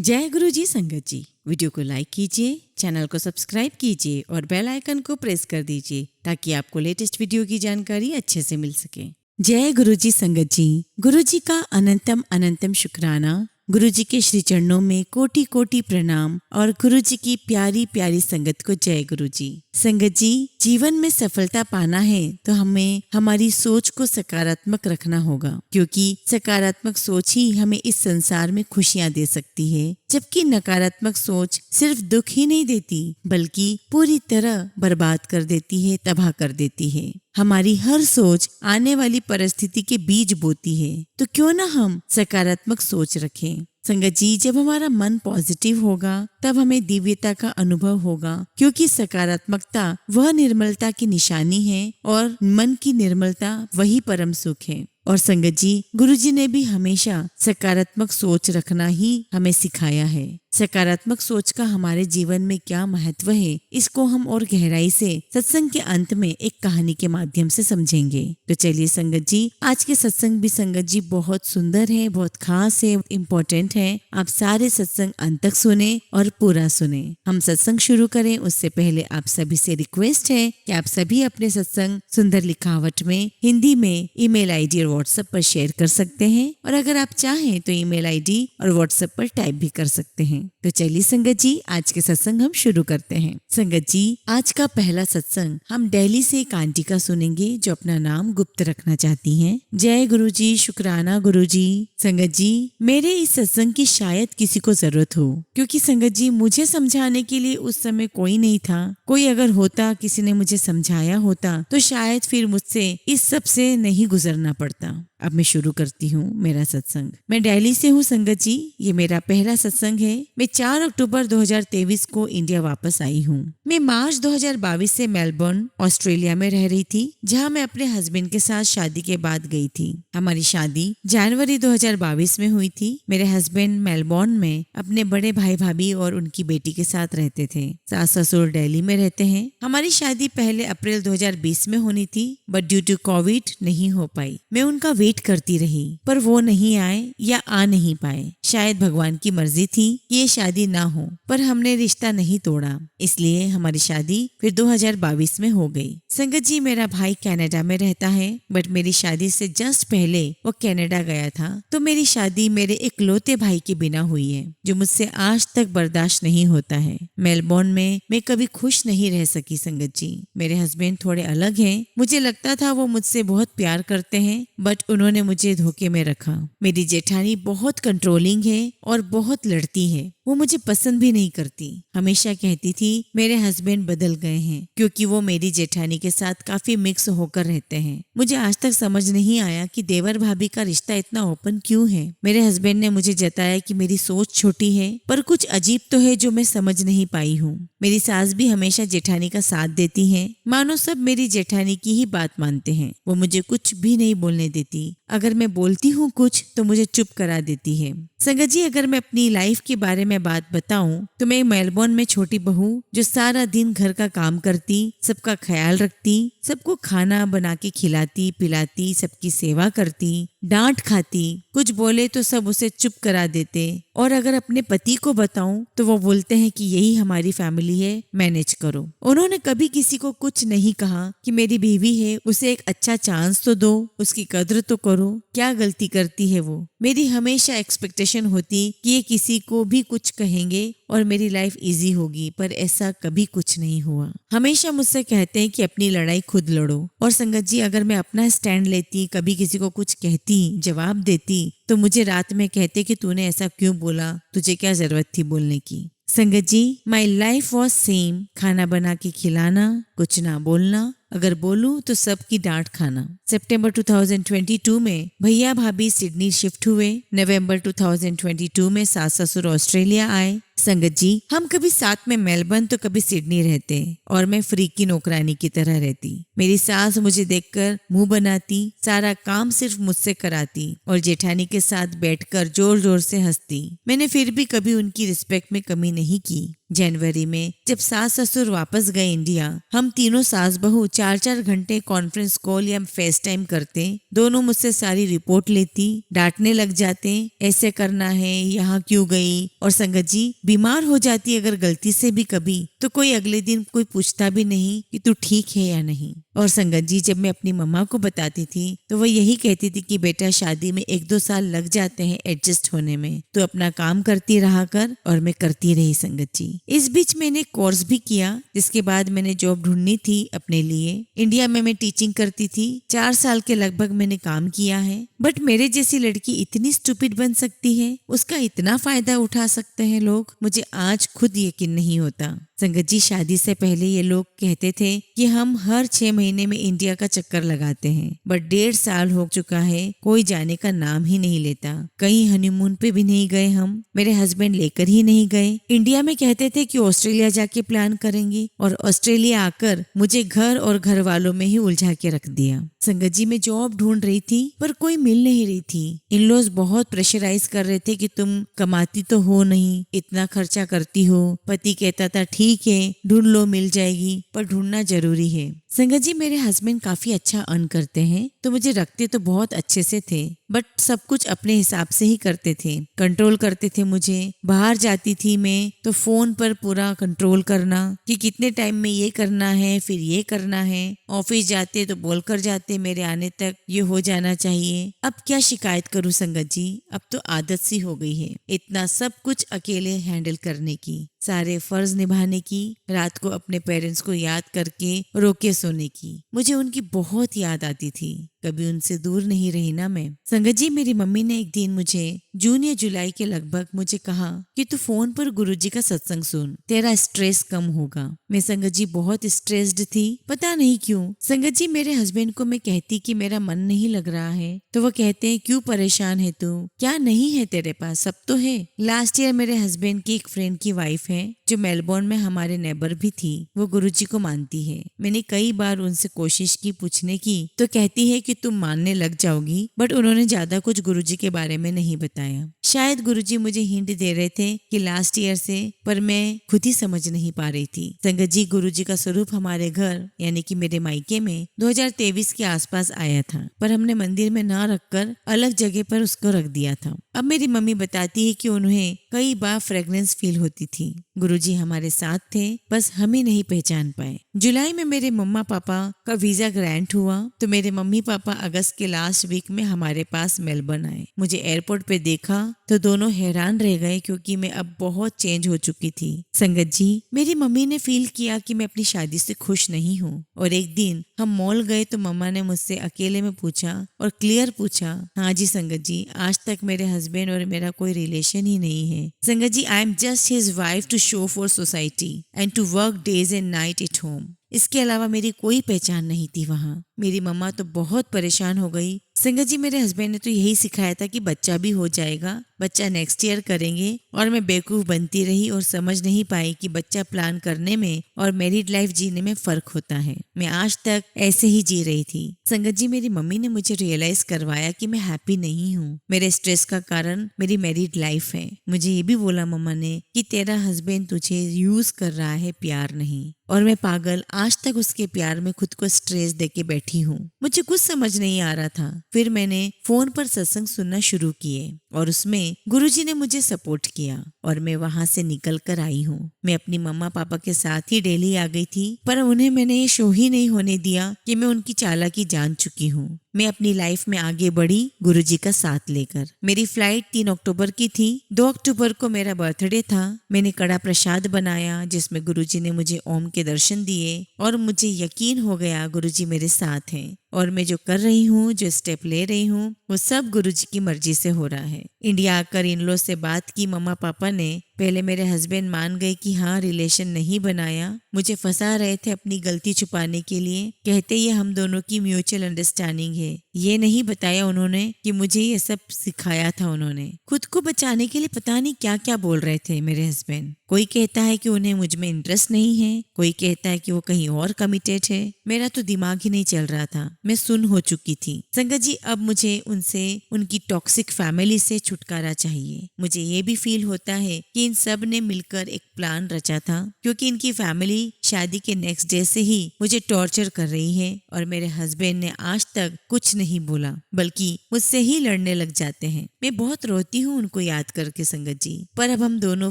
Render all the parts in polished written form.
जय गुरु जी संगत जी। वीडियो को लाइक कीजिए, चैनल को सब्सक्राइब कीजिए और बेल आइकन को प्रेस कर दीजिए ताकि आपको लेटेस्ट वीडियो की जानकारी अच्छे से मिल सके। जय गुरु जी संगत जी। गुरु जी का अनंतम अनंतम शुक्राना। गुरु जी के श्री चरणों में कोटि कोटि प्रणाम और गुरु जी की प्यारी प्यारी संगत को जय गुरु जी। संगत जी, जीवन में सफलता पाना है तो हमें हमारी सोच को सकारात्मक रखना होगा, क्योंकि सकारात्मक सोच ही हमें इस संसार में खुशियां दे सकती है, जबकि नकारात्मक सोच सिर्फ दुख ही नहीं देती बल्कि पूरी तरह बर्बाद कर देती है, तबाह कर देती है। हमारी हर सोच आने वाली परिस्थिति के बीज बोती है, तो क्यों ना हम सकारात्मक सोच रखें। संगत जी, जब हमारा मन पॉजिटिव होगा तब हमें दिव्यता का अनुभव होगा, क्योंकि सकारात्मकता वह निर्मलता की निशानी है और मन की निर्मलता वही परम सुख है। और संगत जी, गुरु जी ने भी हमेशा सकारात्मक सोच रखना ही हमें सिखाया है। सकारात्मक सोच का हमारे जीवन में क्या महत्व है, इसको हम और गहराई से सत्संग के अंत में एक कहानी के माध्यम से समझेंगे। तो चलिए संगत जी, आज के सत्संग भी संगत जी बहुत सुंदर है, बहुत खास है, इम्पोर्टेंट है। आप सारे सत्संग अंत तक सुने और पूरा सुने। हम सत्संग शुरू करें उससे पहले आप सभी से रिक्वेस्ट है कि आप सभी अपने सत्संग सुंदर लिखावट में हिंदी में ईमेल आईडी और व्हाट्सएप पर शेयर कर सकते हैं, और अगर आप चाहें तो ईमेल आईडी और व्हाट्सएप पर टाइप भी कर सकते हैं। तो चलिए संगत जी, आज के सत्संग हम शुरू करते हैं। संगत जी, आज का पहला सत्संग हम दिल्ली से एक आंटी का सुनेंगे जो अपना नाम गुप्त रखना चाहती हैं। जय गुरु जी, शुक्राना गुरु जी। संगत जी, मेरे इस सत्संग की शायद किसी को जरूरत हो, क्योंकि संगत जी मुझे समझाने के लिए उस समय कोई नहीं था। कोई अगर होता, किसी ने मुझे समझाया होता तो शायद फिर मुझसे इस सब से नहीं गुजरना पड़ता। अब मैं शुरू करती हूँ मेरा सत्संग। मैं दिल्ली से हूँ संगत जी, ये मेरा पहला सत्संग है। मैं 4 अक्टूबर 2023 को इंडिया वापस आई हूँ। मैं मार्च 2022 से मेलबर्न ऑस्ट्रेलिया में रह रही थी, जहाँ मैं अपने हस्बैंड के साथ शादी के बाद गई थी। हमारी शादी जनवरी 2022 में हुई थी। मेरे हस्बैंड मेलबर्न में अपने बड़े भाई भाभी और उनकी बेटी के साथ रहते थे। सास ससुर दिल्ली में रहते हैं। हमारी शादी पहले अप्रैल 2020 में होनी थी, बट ड्यू टू कोविड नहीं हो पाई। मैं उनका वेट करती रही, पर वो नहीं आए या आ नहीं पाए। शायद भगवान की मर्जी थी कि ये शादी ना हो, पर हमने रिश्ता नहीं तोड़ा, इसलिए हमारी शादी फिर 2022 में हो गई। संगत जी, मेरा भाई कनाडा में रहता है, बट मेरी शादी से जस्ट पहले वो कनाडा गया था, तो मेरी शादी मेरे इकलौते भाई के बिना हुई है, जो मुझसे आज तक बर्दाश्त नहीं होता है। मेलबर्न में मैं कभी खुश नहीं रह सकी संगत जी। मेरे हस्बैंड थोड़े अलग हैं। मुझे लगता था वो मुझसे बहुत प्यार करते हैं, बट उन्होंने मुझे धोखे में रखा। मेरी जेठानी बहुत कंट्रोलिंग है और बहुत लड़ती है। वो मुझे पसंद भी नहीं करती। हमेशा कहती थी मेरे हस्बैंड बदल गए हैं, क्योंकि वो मेरी जेठानी के साथ काफी मिक्स होकर रहते हैं। मुझे आज तक समझ नहीं आया कि देवर भाभी का रिश्ता इतना ओपन क्यों है। मेरे हस्बैंड ने मुझे जताया कि मेरी सोच छोटी है, पर कुछ अजीब तो है जो मैं समझ नहीं पाई हूँ। मेरी सास भी हमेशा जेठानी का साथ देती है, मानो सब मेरी जेठानी की ही बात मानते हैं। वो मुझे कुछ भी नहीं बोलने देती। अगर मैं बोलती हूँ कुछ तो मुझे चुप करा देती है। संगत जी, अगर मैं अपनी लाइफ के बारे में बात बताऊं तो मैं मेलबर्न में छोटी बहू जो सारा दिन घर का काम करती, सबका ख्याल रखती, सबको खाना बना के खिलाती पिलाती, सबकी सेवा करती, डांट खाती, कुछ बोले तो सब उसे चुप करा देते। और अगर अपने पति को बताऊं तो वो बोलते हैं कि यही हमारी फैमिली है, मैनेज करो। उन्होंने कभी किसी को कुछ नहीं कहा कि मेरी बीवी है, उसे एक अच्छा चांस तो दो, उसकी कद्र तो करो। क्या गलती करती है वो? मेरी हमेशा एक्सपेक्टेशन होती कि ये किसी को भी कुछ कहेंगे और मेरी लाइफ इजी होगी, पर ऐसा कभी कुछ नहीं हुआ। हमेशा मुझसे कहते हैं कि अपनी लड़ाई खुद लड़ो। और संगत जी, अगर मैं अपना स्टैंड लेती, कभी किसी को कुछ कहती, जवाब देती, तो मुझे रात में कहते कि तूने ऐसा क्यों बोला, तुझे क्या जरूरत थी बोलने की। संगत जी, माई लाइफ वॉज सेम। खाना बना के खिलाना, कुछ ना बोलना, अगर बोलूं तो सबकी डांट खाना। सितंबर 2022 में भैया भाभी सिडनी शिफ्ट हुए। नवंबर 2022 में सास ससुर ऑस्ट्रेलिया आए। संगत जी, हम कभी साथ में मेलबर्न तो कभी सिडनी रहते और मैं फ्री की नौकरानी की तरह रहती। मेरी सास मुझे देखकर मुंह बनाती, सारा काम सिर्फ मुझसे कराती और जेठानी के साथ बैठकर जोर जोर से हंसती। मैंने फिर भी कभी उनकी रिस्पेक्ट में कमी नहीं की। जनवरी में जब सास ससुर वापस गए इंडिया, हम तीनों सास बहू 4-4 घंटे कॉन्फ्रेंस कॉल या फेस टाइम करते। दोनों मुझसे सारी रिपोर्ट लेती, डांटने लग जाते, ऐसे करना है, यहाँ क्यों गई। और संगत जी, बीमार हो जाती अगर गलती से भी कभी, तो कोई अगले दिन कोई पूछता भी नहीं कि तू ठीक है या नहीं। और संगत जी, जब मैं अपनी मम्मा को बताती थी तो वह यही कहती थी कि बेटा, शादी में 1-2 साल लग जाते हैं एडजस्ट होने में, तो अपना काम करती रहा कर। और मैं करती रही संगत जी। इस बीच मैंने कोर्स भी किया, जिसके बाद मैंने जॉब ढूंढनी थी अपने लिए। इंडिया में मैं टीचिंग करती थी, 4 साल के लगभग मैंने काम किया है। बट मेरे जैसी लड़की इतनी स्टूपिड बन सकती है, उसका इतना फायदा उठा सकते हैं लोग, मुझे आज खुद यकीन नहीं होता। संगत जी, शादी से पहले ये लोग कहते थे कि हम हर 6 महीने में इंडिया का चक्कर लगाते हैं, बट 1.5 साल हो चुका है, कोई जाने का नाम ही नहीं लेता। कहीं हनीमून पे भी नहीं गए हम, मेरे हस्बैंड लेकर ही नहीं गए। इंडिया में कहते थे कि ऑस्ट्रेलिया जाके प्लान करेंगे, और ऑस्ट्रेलिया आकर मुझे घर और घर वालों में ही उलझा के रख दिया। संगत जी, मैं जॉब ढूंढ रही थी पर कोई मिल नहीं रही थी। इन लॉज बहुत प्रेशराइज कर रहे थे कि तुम कमाती तो हो नहीं, इतना खर्चा करती हो। पति कहता था ठीक है, ढूंढ लो, मिल जाएगी, पर ढूंढना जरूरी है। संगत जी, मेरे हस्बैंड काफी अच्छा अर्न करते हैं, तो मुझे रखते तो बहुत अच्छे से थे, बट सब कुछ अपने हिसाब से ही करते थे, कंट्रोल करते थे मुझे। बाहर जाती थी मैं तो फोन पर पूरा कंट्रोल करना कि कितने टाइम में ये करना है, फिर ये करना है। ऑफिस जाते तो बोल कर जाते मेरे आने तक ये हो जाना चाहिए। अब क्या शिकायत करूं संगत जी, अब तो आदत सी हो गई है इतना सब कुछ अकेले हैंडल करने की, सारे फर्ज निभाने की, रात को अपने पेरेंट्स को याद करके रोके सोने की। मुझे उनकी बहुत याद आती थी, कभी उनसे दूर नहीं रही ना मैं। संगत जी, मेरी मम्मी ने एक दिन मुझे जून या जुलाई के लगभग मुझे कहा कि तू फोन पर गुरुजी का सत्संग सुन, तेरा स्ट्रेस कम होगा। मैं संगत जी बहुत स्ट्रेस्ड थी, पता नहीं क्यों। संगत जी, मेरे हस्बैंड को मैं कहती कि मेरा मन नहीं लग रहा है, तो वो कहते हैं क्यों परेशान है तू, क्या नहीं है तेरे पास, सब तो है। लास्ट ईयर मेरे हस्बैंड की एक फ्रेंड की वाइफ है जो मेलबोर्न में हमारे नेबर भी थी, वो गुरुजी को मानती है। मैंने कई बार उनसे कोशिश की पूछने की, तो कहती है कि तुम मानने लग जाओगी, बट उन्होंने ज्यादा कुछ गुरुजी के बारे में नहीं बताया। शायद गुरुजी मुझे हिंट दे रहे थे कि लास्ट ईयर से, पर मैं खुद ही समझ नहीं पा रही थी। संगत जी, गुरुजी का स्वरूप हमारे घर यानी कि मेरे मायके में 2023 के आसपास आया था, पर हमने मंदिर में ना रखकर अलग जगह पर उसको रख दिया था। अब मेरी मम्मी बताती है कि उन्हें कई बार फ्रेग्रेंस फील होती थी। गुरुजी हमारे साथ थे, बस हमें नहीं पहचान पाए। जुलाई में मेरे मम्मा पापा का वीजा ग्रांट हुआ, तो मेरे मम्मी पापा अगस्त के लास्ट वीक में हमारे पास मेलबर्न आए। मुझे एयरपोर्ट पे देखा तो दोनों हैरान रह गए, क्योंकि मैं अब बहुत चेंज हो चुकी थी। संगत जी, मेरी मम्मी ने फील किया कि मैं अपनी शादी से खुश नहीं हूँ, और एक दिन हम मॉल गए तो मम्मा ने मुझसे अकेले में पूछा, और क्लियर पूछा, हाँ जी संगत जी, आज तक मेरे हस्बैंड और मेरा कोई रिलेशन ही नहीं है। संगत जी, I am just his wife to show for society and to work days and night at home. इसके अलावा मेरी कोई पहचान नहीं थी वहाँ। मेरी मम्मा तो बहुत परेशान हो गई। संगत जी, मेरे हस्बैंड ने तो यही सिखाया था कि बच्चा भी हो जाएगा, बच्चा नेक्स्ट ईयर करेंगे, और मैं बेवकूफ बनती रही और समझ नहीं पाई कि बच्चा प्लान करने में और मैरिड लाइफ जीने में फर्क होता है। मैं आज तक ऐसे ही जी रही थी। संगत जी, मेरी मम्मी ने मुझे रियलाइज करवाया कि मैं हैप्पी नहीं हूँ। मेरे स्ट्रेस का कारण मेरी मैरिड लाइफ है। मुझे ये भी बोला मम्मा ने कि तेरा हस्बैंड तुझे यूज कर रहा है, प्यार नहीं। और मैं पागल आज तक उसके प्यार में खुद को स्ट्रेस देके बैठी हूँ। मुझे कुछ समझ नहीं आ रहा था। फिर मैंने फोन पर सत्संग सुनना शुरू किए, और उसमें गुरुजी ने मुझे सपोर्ट किया, और मैं वहां से निकल कर आई हूँ। मैं अपनी मम्मा पापा के साथ ही दिल्ली आ गई थी, पर उन्हें मैंने ये शो ही नहीं होने दिया कि मैं उनकी चालाकी जान चुकी हूँ। मैं अपनी लाइफ में आगे बढ़ी गुरुजी का साथ लेकर। मेरी फ्लाइट 3 अक्टूबर की थी। 2 अक्टूबर को मेरा बर्थडे था। मैंने कड़ा प्रसाद बनाया, जिसमें गुरुजी ने मुझे ओम के दर्शन दिए, और मुझे यकीन हो गया गुरुजी मेरे साथ हैं, और मैं जो कर रही हूँ, जो स्टेप ले रही हूँ, वो सब गुरुजी की मर्जी से हो रहा है। इंडिया आकर इन लोग से बात की मम्मा पापा ने। पहले मेरे हस्बैंड मान गए कि हाँ, रिलेशन नहीं बनाया, मुझे फंसा रहे थे अपनी गलती छुपाने के लिए। कहते ये हम दोनों की म्यूचुअल अंडरस्टैंडिंग है। ये नहीं बताया उन्होंने कि मुझे ये सब सिखाया था उन्होंने। खुद को बचाने के लिए पता नहीं क्या क्या बोल रहे थे मेरे हस्बैंड। कोई कहता है कि उन्हें मुझ में इंटरेस्ट नहीं है, कोई कहता है कि वो कहीं और कमिटेड है। मेरा तो दिमाग ही नहीं चल रहा था। मैं सुन हो चुकी थी। संगत जी, अब मुझे उनसे, उनकी टॉक्सिक फैमिली से छुटकारा चाहिए। मुझे ये भी फील होता है कि इन सब ने मिलकर एक प्लान रचा था, क्योंकि इनकी फैमिली शादी के नेक्स्ट डे से ही मुझे टॉर्चर कर रही है और मेरे हस्बैंड ने आज तक कुछ नहीं बोला, बल्कि मुझसे ही लड़ने लग जाते हैं। मैं बहुत रोती हूँ उनको याद करके संगत जी, पर अब हम दोनों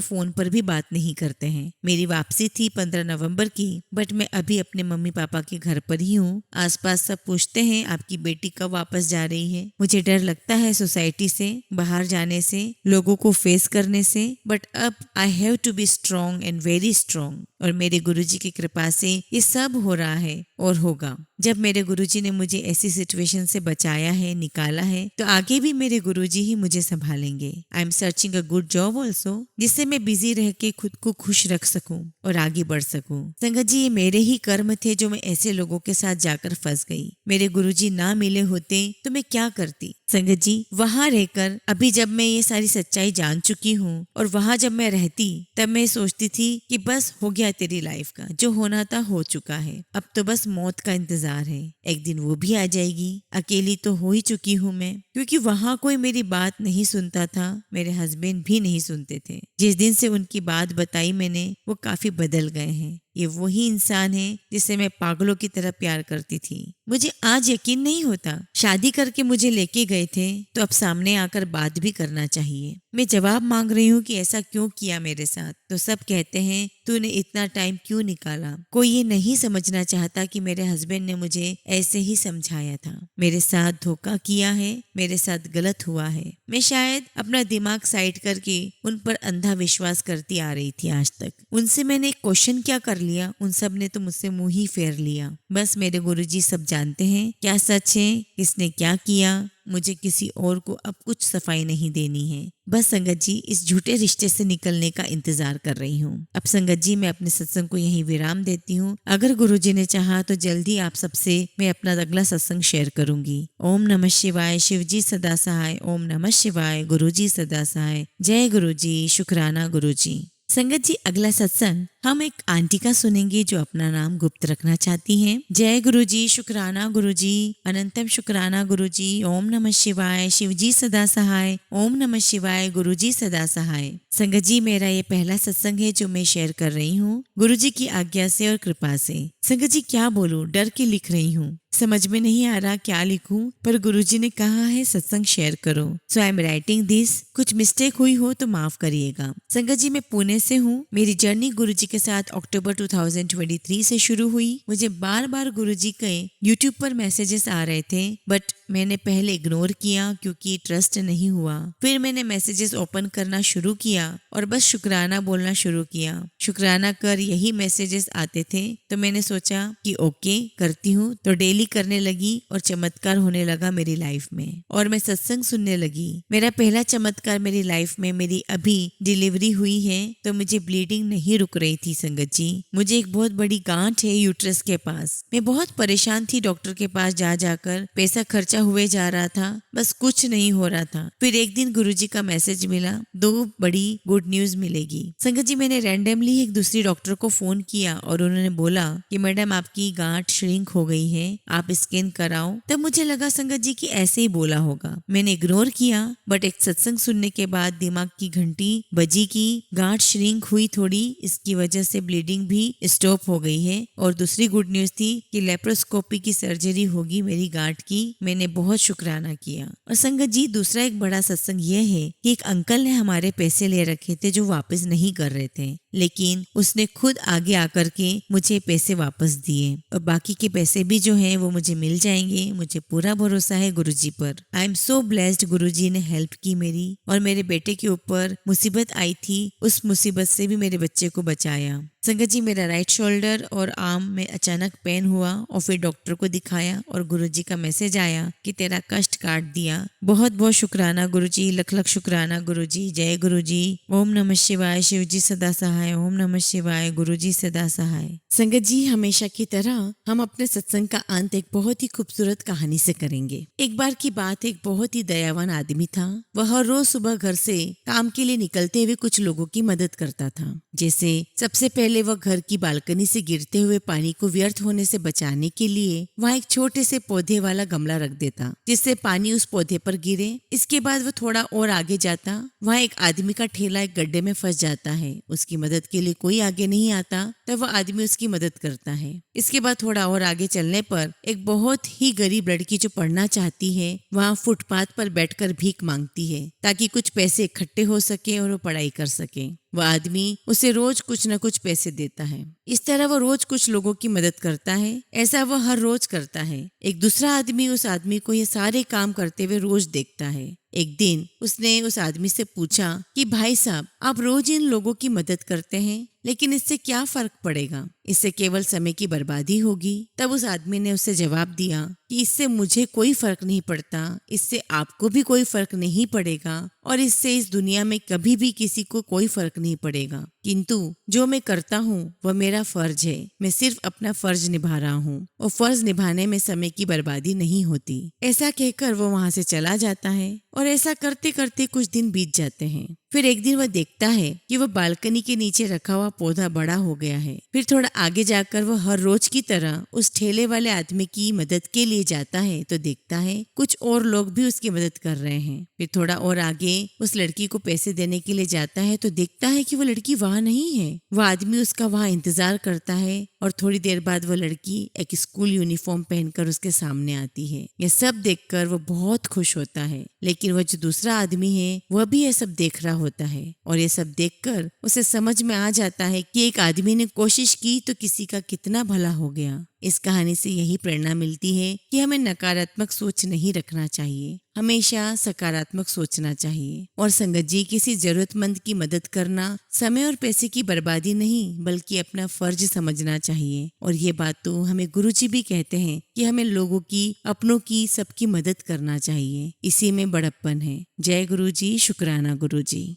फोन पर भी बात नहीं करते हैं। मेरी वापसी थी 15 नवंबर की, बट मैं अभी अपने मम्मी पापा के घर पर ही हूँ। आसपास सब पूछते हैं आपकी बेटी कब वापस जा रही है। मुझे डर लगता है सोसाइटी से बाहर जाने से, लोगों को फेस करने से, बट अब I have to be strong and very strong. और मेरे गुरुजी की कृपा से ये सब हो रहा है और होगा। जब मेरे गुरुजी ने मुझे ऐसी सिचुएशन से बचाया है, निकाला है, तो आगे भी मेरे गुरुजी ही मुझे संभालेंगे। I am searching a good job also, जिससे मैं बिजी रह के खुद को खुश रख सकूं और आगे बढ़ सकूं। संगत जी, ये मेरे ही कर्म थे जो मैं ऐसे लोगों के साथ जाकर फंस गई। मेरे गुरुजी ना मिले होते तो मैं क्या करती। संगत जी, वहां रहकर अभी जब मैं ये सारी सच्चाई जान चुकी हूँ और वहां जब मैं रहती, तब मैं सोचती थी कि बस हो गया तेरी लाइफ का, जो होना था हो चुका है, अब तो बस मौत का इंतजार है। एक दिन वो भी आ जाएगी। अकेली तो हो ही चुकी हूँ मैं, क्योंकि वहां कोई मेरी बात नहीं सुनता था, मेरे हस्बैंड भी नहीं सुनते थे। जिस दिन से उनकी बात बताई मैंने, वो काफी बदल गए हैं। ये वही इंसान है जिसे मैं पागलों की तरह प्यार करती थी। मुझे आज यकीन नहीं होता, शादी करके मुझे लेके गए थे तो अब सामने आकर बात भी करना चाहिए। मैं जवाब मांग रही हूँ कि ऐसा क्यों किया मेरे साथ, तो सब कहते हैं तूने इतना टाइम क्यों निकाला। कोई ये नहीं समझना चाहता कि मेरे हस्बैंड ने मुझे ऐसे ही समझाया था। मेरे साथ धोखा किया है, मेरे साथ गलत हुआ है। मैं शायद अपना दिमाग साइड करके उन पर अंधा विश्वास करती आ रही थी आज तक। उनसे मैंने क्वेश्चन क्या कर लिया, उन सब ने तो मुझसे मुंह ही फेर लिया। बस मेरे गुरुजी सब जानते हैं क्या सच है, किसने क्या किया। मुझे किसी और को अब कुछ सफाई नहीं देनी है। बस संगत जी, इस झूठे रिश्ते से निकलने का इंतजार कर रही हूँ। अब संगत जी, मैं अपने सत्संग को यहीं विराम देती हूँ। अगर गुरुजी ने चाहा तो जल्दी आप सबसे मैं अपना अगला सत्संग शेयर करूंगी। ओम नमः शिवाय। शिवजी सदा सहाय। ओम नमः शिवाय। गुरुजी सदा सहाय। जय गुरुजी। शुक्राना गुरुजी। संगत जी, अगला सत्संग हम एक आंटी का सुनेंगे जो अपना नाम गुप्त रखना चाहती हैं। जय गुरुजी। शुक्राना गुरुजी। अनंतम शुक्राना गुरुजी। ओम नमः शिवाय। शिवजी सदा सहाय। ओम नमः शिवाय। गुरुजी सदा सहाय। संगत जी, मेरा ये पहला सत्संग है जो मैं शेयर कर रही हूँ, गुरुजी की आज्ञा से और कृपा से। संगत जी, क्या बोलूं, डर के लिख रही हूँ, समझ में नहीं आ रहा क्या लिखूं, पर गुरुजी ने कहा है सत्संग शेयर करो, सो आई एम राइटिंग दिस। कुछ मिस्टेक हुई हो तो माफ करिएगा। संगत जी, मैं पुणे से हूँ। मेरी जर्नी गुरुजी के साथ अक्टूबर 2023 से शुरू हुई। मुझे बार बार गुरुजी के यूट्यूब पर मैसेजेस आ रहे थे, बट मैंने पहले इग्नोर किया क्योंकि ट्रस्ट नहीं हुआ। फिर मैंने मैसेजेस ओपन करना शुरू किया और बस शुक्राना बोलना शुरू किया। शुक्राना कर यही मैसेजेस आते थे, तो मैंने सोचा कि ओके करती हूँ, तो डेली करने लगी और चमत्कार होने लगा मेरी लाइफ में और मैं सत्संग सुनने लगी। मेरा पहला चमत्कार मेरी लाइफ में मेरी अभी डिलीवरी हुई है, तो मुझे ब्लीडिंग नहीं रुक रही थी। संगत जी, मुझे एक बहुत बड़ी गांठ है यूट्रस के पास। मैं बहुत परेशान थी, डॉक्टर के पास जा जाकर पैसा खर्चा हुए जा रहा था, बस कुछ नहीं हो रहा था। फिर एक दिन गुरुजी का मैसेज मिला, 2 बड़ी गुड न्यूज मिलेगी। संगत जी, मैंने रैंडमली एक दूसरी डॉक्टर को फोन किया और उन्होंने बोला कि मैडम आपकी गांठ श्रिंक हो गई है, आप स्कैन कराओ। तब मुझे लगा संगत जी कि ऐसे ही बोला होगा, मैंने इग्नोर किया। बट एक सत्संग सुनने के बाद दिमाग की घंटी बजी की गांठ श्रिंक हुई थोड़ी, इसकी वजह से ब्लीडिंग भी स्टॉप हो गई है। और दूसरी गुड न्यूज थी कि लेप्रोस्कोपी की सर्जरी होगी मेरी गांठ की। मैंने बहुत शुक्राना किया। और संगत जी, दूसरा एक बड़ा सत्संग यह है कि एक अंकल ने हमारे पैसे ले रखे थे जो वापस नहीं कर रहे थे, लेकिन उसने खुद आगे आकर के मुझे पैसे वापस दिए और बाकी के पैसे भी जो हैं वो मुझे मिल जाएंगे। मुझे पूरा भरोसा है गुरुजी पर। I am so blessed. गुरुजी ने हेल्प की मेरी, और मेरे बेटे के ऊपर मुसीबत आई थी, उस मुसीबत से भी मेरे बच्चे को बचाया। संगत जी, मेरा राइट शोल्डर और आर्म में अचानक पेन हुआ और फिर डॉक्टर को दिखाया और गुरुजी का मैसेज आया कि तेरा कष्ट काट दिया। बहुत बहुत शुक्राना गुरुजी, लख लख शुक्राना गुरुजी। जय गुरुजी। ओम नमः शिवाय। शिवजी सदा सहाय। ओम नमः शिवाय। गुरुजी सदा सहाय। संगत जी, हमेशा की तरह हम अपने सत्संग का अंत एक बहुत ही खूबसूरत कहानी से करेंगे। एक बार की बात, एक बहुत ही दयावान आदमी था। वह रोज सुबह घर से काम के लिए निकलते हुए कुछ लोगों की मदद करता था। जैसे सबसे पहले पहले वह घर की बालकनी से गिरते हुए पानी को व्यर्थ होने से बचाने के लिए वहाँ एक छोटे से पौधे वाला गमला रख देता, जिससे पानी उस पौधे पर गिरे। इसके बाद वह थोड़ा और आगे जाता, वहाँ एक आदमी का ठेला एक गड्ढे में फंस जाता है। उसकी मदद के लिए कोई आगे नहीं आता, तब वह आदमी उसकी मदद करता है। इसके बाद थोड़ा और आगे चलने पर एक बहुत ही गरीब लड़की जो पढ़ना चाहती है वहाँ फुटपाथ पर बैठकर भीख मांगती है, ताकि कुछ पैसे इकट्ठे हो सके और वो पढ़ाई कर सके। वह आदमी उसे रोज कुछ न कुछ पैसे देता है। इस तरह वह रोज कुछ लोगों की मदद करता है। ऐसा वह हर रोज करता है। एक दूसरा आदमी उस आदमी को ये सारे काम करते हुए रोज देखता है। एक दिन उसने उस आदमी से पूछा कि भाई साहब, आप रोज इन लोगों की मदद करते हैं, लेकिन इससे क्या फर्क पड़ेगा? इससे केवल समय की बर्बादी होगी। तब उस आदमी ने उसे जवाब दिया कि इससे मुझे कोई फर्क नहीं पड़ता, इससे आपको भी कोई फर्क नहीं पड़ेगा और इससे इस दुनिया में कभी भी किसी को कोई फर्क नहीं पड़ेगा। किंतु जो मैं करता हूँ वह मेरा फर्ज है। मैं सिर्फ अपना फर्ज निभा रहा हूँ और फर्ज निभाने में समय की बर्बादी नहीं होती। ऐसा कहकर वो वहाँ से चला जाता है और ऐसा करते करते कुछ दिन बीत जाते हैं। फिर एक दिन वह देखता है कि वह बालकनी के नीचे रखा हुआ पौधा बड़ा हो गया है। फिर थोड़ा आगे जाकर वह हर रोज की तरह उस ठेले वाले आदमी की मदद के लिए जाता है तो देखता है कुछ और लोग भी उसकी मदद कर रहे हैं। फिर थोड़ा और आगे उस लड़की को पैसे देने के लिए जाता है तो देखता है कि वो लड़की वहाँ नहीं है। वह आदमी उसका वहाँ इंतजार करता है और थोड़ी देर बाद वह लड़की एक स्कूल यूनिफॉर्म पहनकर उसके सामने आती है। यह सब देखकर वो बहुत खुश होता है, लेकिन वह जो दूसरा आदमी है वह भी यह सब देख रहा होता है और ये सब देखकर उसे समझ में आ जाता है कि एक आदमी ने कोशिश की तो किसी का कितना भला हो गया। इस कहानी से यही प्रेरणा मिलती है कि हमें नकारात्मक सोच नहीं रखना चाहिए, हमेशा सकारात्मक सोचना चाहिए। और संगत जी, किसी जरूरतमंद की मदद करना समय और पैसे की बर्बादी नहीं बल्कि अपना फर्ज समझना चाहिए। और ये बात तो हमें गुरुजी भी कहते हैं कि हमें लोगों की, अपनों की, सबकी मदद करना चाहिए। इसी में बड़प्पन है। जय गुरुजी, शुक्राना गुरुजी।